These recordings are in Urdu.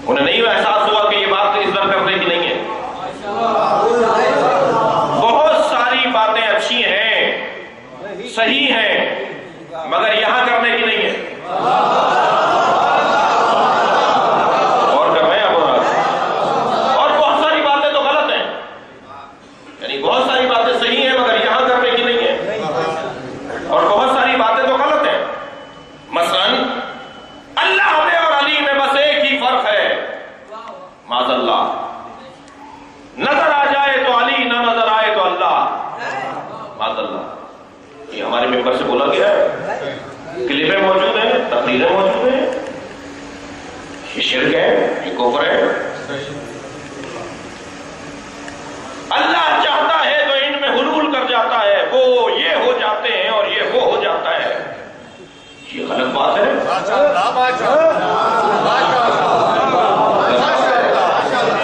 انہیں نہیں احساس ہوا کہ یہ بات عزت کرنے کی نہیں ہے. بہت ساری باتیں اچھی ہیں، صحیح ہیں، مگر یہاں کرنے کی نہیں ہے. اور کر رہے ہیں اور بہت ساری باتیں تو غلط ہیں، یعنی بہت ساری باتیں صحیح ہیں مگر یہاں کرنے کی نہیں ہے، اور بہت ساری باتیں تو غلط ہیں. مثلا اللہ میں اور علی میں بس ایک ہی فرق ہے، معاذ اللہ، نظر آ جائے تو علی، نہ نظر آئے تو اللہ، معاذ اللہ. یہ ہمارے ممبر سے بولا گیا ہے، کلپیں موجود ہیں، تقریریں موجود ہیں. یہ شرک ہے، یہ کفر ہے. اللہ چاہتا ہے تو ان میں حلول کر جاتا ہے، وہ یہ ہو جاتے ہیں اور یہ وہ ہو جاتا ہے. یہ غلط بات ہے.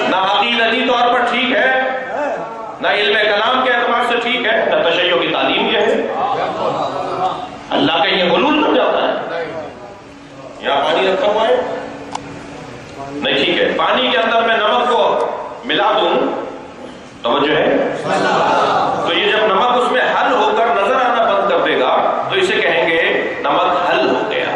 نہ عقیدتی طور پر ٹھیک ہے، نہ علم کلام کے اعتبار سے ٹھیک ہے، نہ تشیع کی تعلیم یہ ہے. اللہ کا یہ حلول کر جاتا ہے. یہاں پانی رکھا ہوا ہے، نہیں ٹھیک ہے، پانی کے اندر میں نمک کو ملا دوں، توجہ ہے، تو یہ جب نمک اس میں حل ہو کر نظر آنا بند کر دے گا تو اسے کہیں گے نمک حل ہو گیا.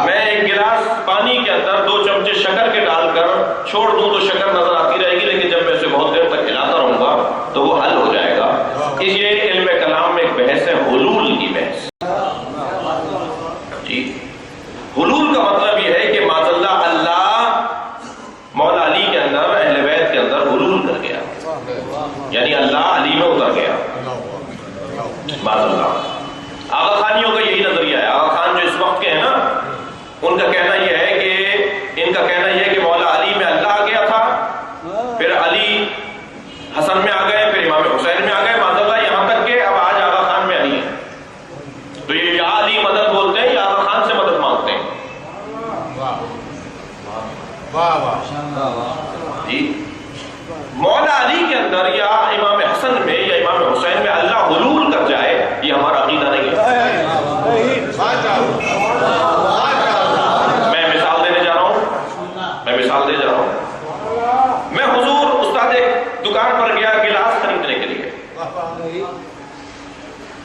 میں ایک گلاس پانی کے اندر 2 چمچے شکر کے ڈال کر چھوڑ دوں تو شکر نظر آتی رہے گی، لیکن جب میں اسے بہت دیر تک ہلاتا رہوں گا تو وہ حل ہو جائے گا. اس یہ علم کلام میں ایک بحث ہے، حلول کی بحث. جی، حلول کا مطلب یہ ہے کہ معاذ اللہ، اللہ مولا علی کے اندر، اہل بیت کے اندر حلول کر گیا، یعنی اللہ علی میں اتر گیا، معاذ اللہ. آغا خانیوں کا یہی نظریہ ہے. آغا خان جو اس وقت کے ہیں نا، ان کا کہنا یہ ہے کہ مولا علی میں اللہ آ گیا تھا، پھر علی حسن میں آ گئے، پھر امام حسین میں آ گئے، معاذ اللہ، یہاں تک کہ اب آج آغا خان میں علی ہے. تو یہ یا علی مدد بولتے ہیں یا آغا خان سے مدد مانگتے ہیں. جی، مولا علی کے اندر یا امام حسن میں یا امام حسین میں اللہ حلول کر جائے، یہ ہمارا عقیدہ نہیں ہے. میں مثال دینے جا رہا ہوں. میں حضور استاد ایک دکان پر گیا گلاس خریدنے کے لیے،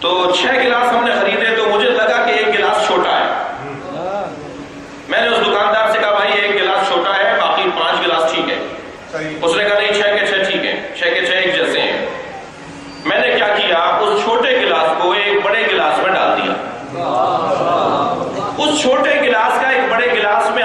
تو 6 گلاس ہم نے خریدے، تو مجھے لگا کہ ایک گلاس چھوٹا ہے. میں نے اس دکاندار سے کہا بھائی ایک گلاس چھوٹا ہے، باقی 5 گلاس ٹھیک ہے. اس نے کہا نہیں، 6 کے 6 ٹھیک ہے، 6 کے 6 ایک جیسے ہیں. میں نے کیا کیا، اس چھوٹے گلاس کو ایک بڑے گلاس میں ڈال دیا. اس چھوٹے گلاس کا ایک بڑے گلاس میں